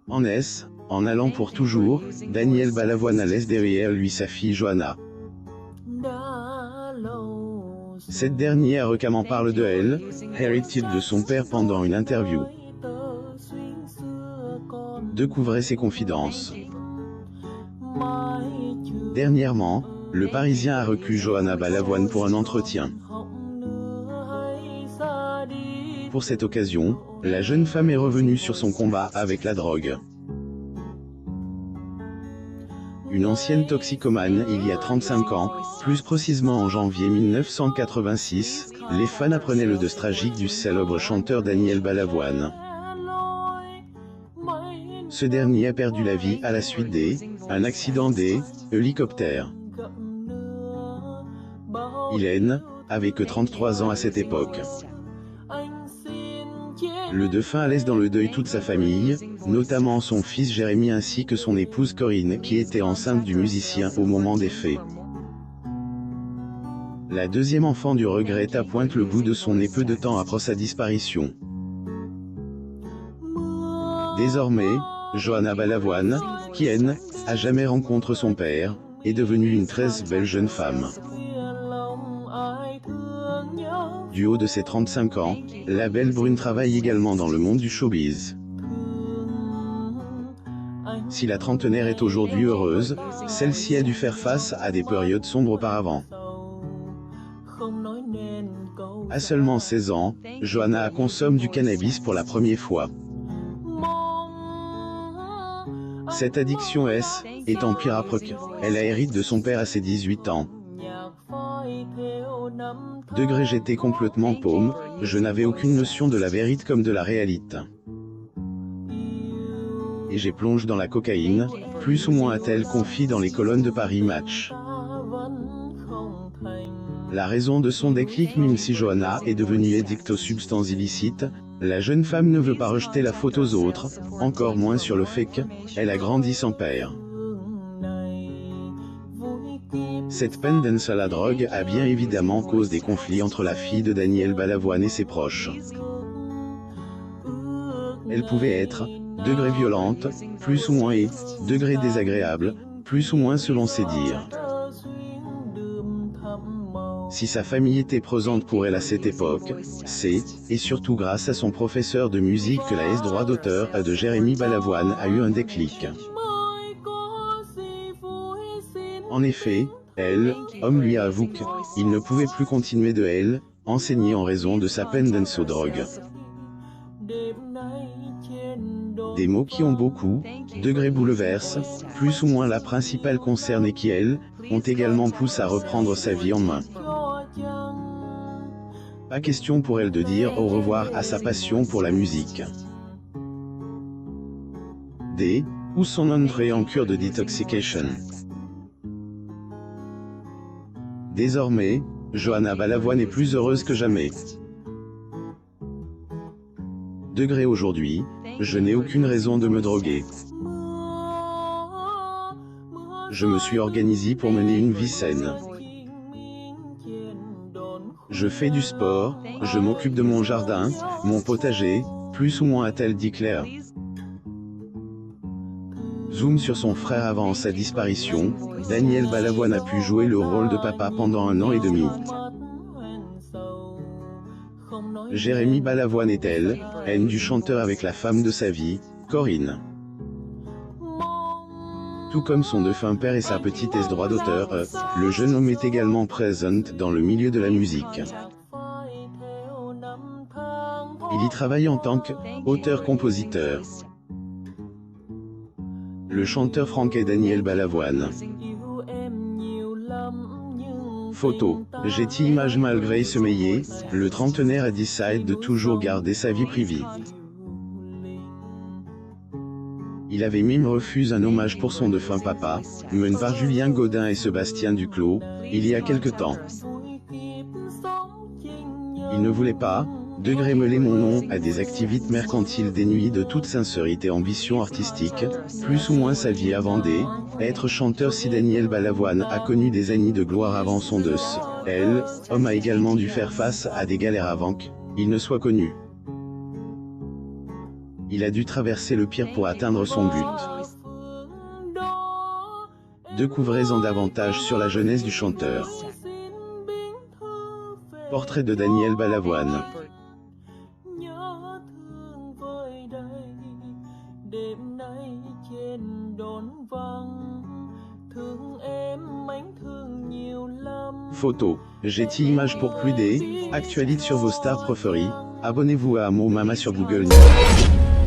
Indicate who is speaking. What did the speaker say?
Speaker 1: En S, en allant pour toujours, Daniel Balavoine laisse derrière lui sa fille Johanna. Cette dernière récemment parle de elle, héritière de son père pendant une interview. Découvrez ses confidences. Dernièrement, le Parisien a reçu Johanna Balavoine pour un entretien. Pour cette occasion, la jeune femme est revenue sur son combat avec la drogue. Une ancienne toxicomane il y a 35 ans, plus précisément en janvier 1986, les fans apprenaient le destin tragique du célèbre chanteur Daniel Balavoine. Ce dernier a perdu la vie à la suite d'un accident d'hélicoptère. Il avait que 33 ans à cette époque. Le défunt laisse dans le deuil toute sa famille, notamment son fils Jérémy ainsi que son épouse Corinne qui était enceinte du musicien au moment des faits. La deuxième enfant du regret pointe le bout de son nez peu de temps après sa disparition. Désormais, Johanna Balavoine, qui a jamais rencontré son père, est devenue une très belle jeune femme. Du haut de ses 35 ans, la belle brune travaille également dans le monde du showbiz. Si la trentenaire est aujourd'hui heureuse, celle-ci a dû faire face à des périodes sombres auparavant. À seulement 16 ans, Johanna consomme du cannabis pour la première fois. Cette addiction est en pire après qu'elle a hérité de son père à ses 18 ans. J'étais complètement paume, je n'avais aucune notion de la vérité comme de la réalité. Et j'ai plongé dans la cocaïne, plus ou moins a-t-elle confié dans les colonnes de Paris Match. La raison de son déclic, même si Johanna est devenue addict aux substances illicites, la jeune femme ne veut pas rejeter la faute aux autres, encore moins sur le fait qu'elle a grandi sans père. Cette pendance à la drogue a bien évidemment causé des conflits entre la fille de Daniel Balavoine et ses proches. Elle pouvait être violente, plus ou moins et désagréable, plus ou moins selon ses dires. Si sa famille était présente pour elle à cette époque, c'est, et surtout grâce à son professeur de musique que la droit d'auteur de Jérémy Balavoine a eu un déclic. En effet, lui avoue qu'il ne pouvait plus continuer de enseigner en raison de sa pendance aux drogues. Des mots qui ont beaucoup bouleversent, plus ou moins la principale concernée qui ont également poussé à reprendre sa vie en main. Pas question pour elle de dire au revoir à sa passion pour la musique. Ou son entrée en cure de détoxication. Désormais, Johanna Balavoine est plus heureuse que jamais. Aujourd'hui, je n'ai aucune raison de me droguer. Je me suis organisé pour mener une vie saine. Je fais du sport, je m'occupe de mon jardin, mon potager, plus ou moins a-t-elle dit Claire. Zoom sur son frère avant sa disparition, Daniel Balavoine a pu jouer le rôle de papa pendant 1 an et demi. Jérémy Balavoine est du chanteur avec la femme de sa vie, Corinne. Tout comme son défunt père et sa petite droit d'auteur, le jeune homme est également présent dans le milieu de la musique. Il y travaille en tant qu'auteur-compositeur. Le chanteur français Daniel Balavoine. Photo. J'ai image malgré ce meillet, le trentenaire a décidé de toujours garder sa vie privée. Il avait même refusé un hommage pour son défunt papa, mené par Julien Godin et Sébastien Duclos, il y a quelque temps. Il ne voulait pas mêler mon nom à des activités mercantiles dénuées de toute sincérité et ambition artistique, plus ou moins sa vie avant d'être chanteur. Si Daniel Balavoine a connu des années de gloire avant son décès, homme a également dû faire face à des galères avant qu'il ne soit connu. Il a dû traverser le pire pour atteindre son but. Découvrez-en davantage sur la jeunesse du chanteur. Portrait de Daniel Balavoine. Photo. GT Images pour plus des actualités sur vos stars préférées. Abonnez-vous à Mo Mama sur Google News.